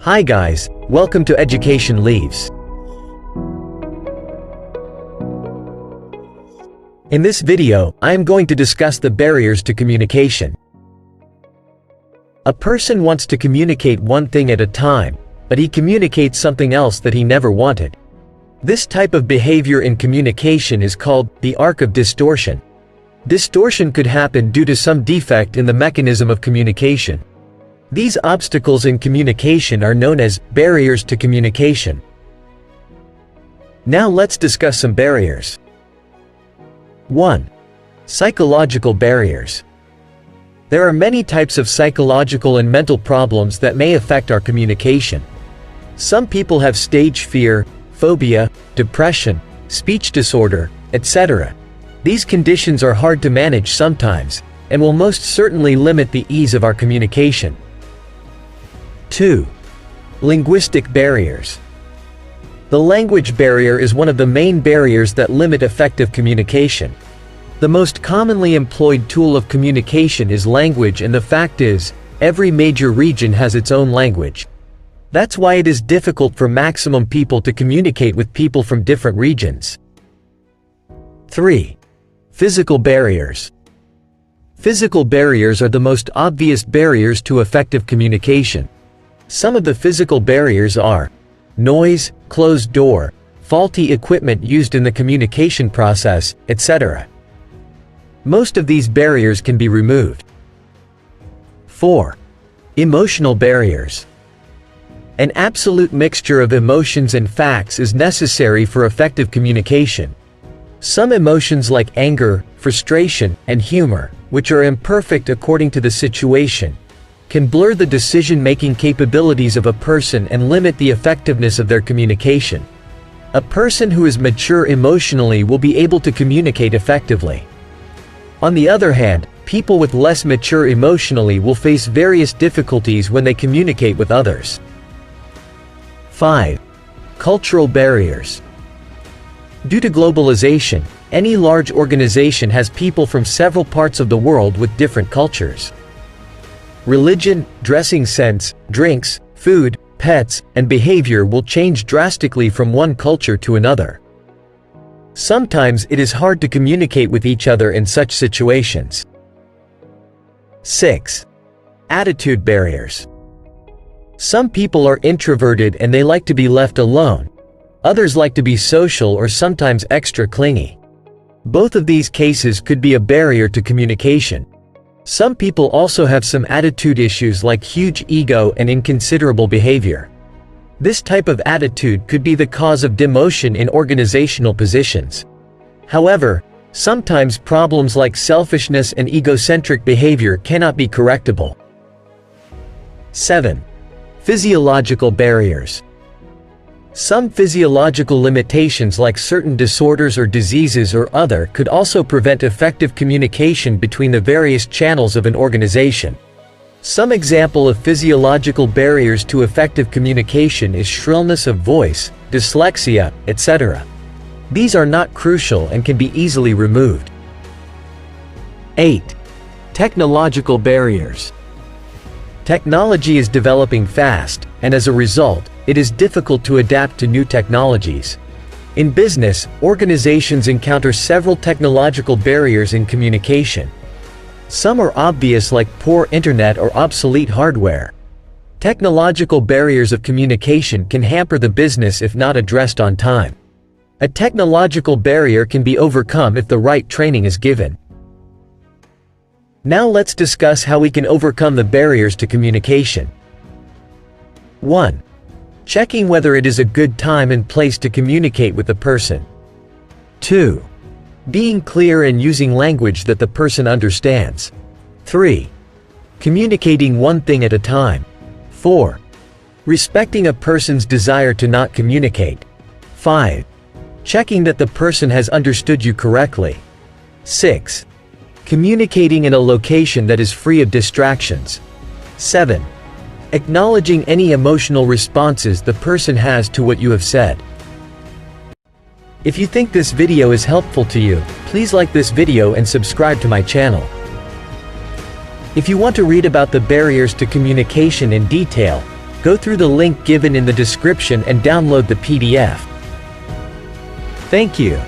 Hi guys, welcome to Education Leaves. In this video, I am going to discuss the barriers to communication. A person wants to communicate one thing at a time, but he communicates something else that he never wanted. This type of behavior in communication is called the arc of distortion. Distortion could happen due to some defect in the mechanism of communication. These obstacles in communication are known as barriers to communication. Now let's discuss some barriers. 1. Psychological barriers. There are many types of psychological and mental problems that may affect our communication. Some people have stage fear, phobia, depression, speech disorder, etc. These conditions are hard to manage sometimes, and will most certainly limit the ease of our communication. 2. Linguistic barriers. The language barrier is one of the main barriers that limit effective communication. The most commonly employed tool of communication is language, and the fact is, every major region has its own language. That's why it is difficult for maximum people to communicate with people from different regions. 3. Physical barriers. Physical barriers are the most obvious barriers to effective communication. Some of the physical barriers are noise, closed door, faulty equipment used in the communication process, etc. Most of these barriers can be removed. 4. Emotional barriers. An absolute mixture of emotions and facts is necessary for effective communication. Some emotions like anger, frustration, and humor, which are imperfect according to the situation, can blur the decision-making capabilities of a person and limit the effectiveness of their communication. A person who is mature emotionally will be able to communicate effectively. On the other hand, people with less mature emotionally will face various difficulties when they communicate with others. 5. Cultural barriers. Due to globalization, any large organization has people from several parts of the world with different cultures. Religion, dressing sense, drinks, food, pets, and behavior will change drastically from one culture to another. Sometimes it is hard to communicate with each other in such situations. 6. Attitude barriers. Some people are introverted and they like to be left alone. Others like to be social or sometimes extra clingy. Both of these cases could be a barrier to communication. Some people also have some attitude issues like huge ego and inconsiderable behavior. This type of attitude could be the cause of demotion in organizational positions. However, sometimes problems like selfishness and egocentric behavior cannot be correctable. 7. Physiological barriers. Some physiological limitations like certain disorders or diseases or other could also prevent effective communication between the various channels of an organization. Some example of physiological barriers to effective communication is shrillness of voice, dyslexia, etc. These are not crucial and can be easily removed. 8. Technological barriers. Technology is developing fast, and as a result, it is difficult to adapt to new technologies. In business, organizations encounter several technological barriers in communication. Some are obvious, like poor internet or obsolete hardware. Technological barriers of communication can hamper the business if not addressed on time. A technological barrier can be overcome if the right training is given. Now let's discuss how we can overcome the barriers to communication. 1. Checking whether it is a good time and place to communicate with the person. 2. Being clear and using language that the person understands. 3. Communicating one thing at a time. 4. Respecting a person's desire to not communicate. 5. Checking that the person has understood you correctly. 6. Communicating in a location that is free of distractions. 7. Acknowledging any emotional responses the person has to what you have said. If you think this video is helpful to you, please like this video and subscribe to my channel. If you want to read about the barriers to communication in detail, Go through the link given in the description and download the PDF. Thank you.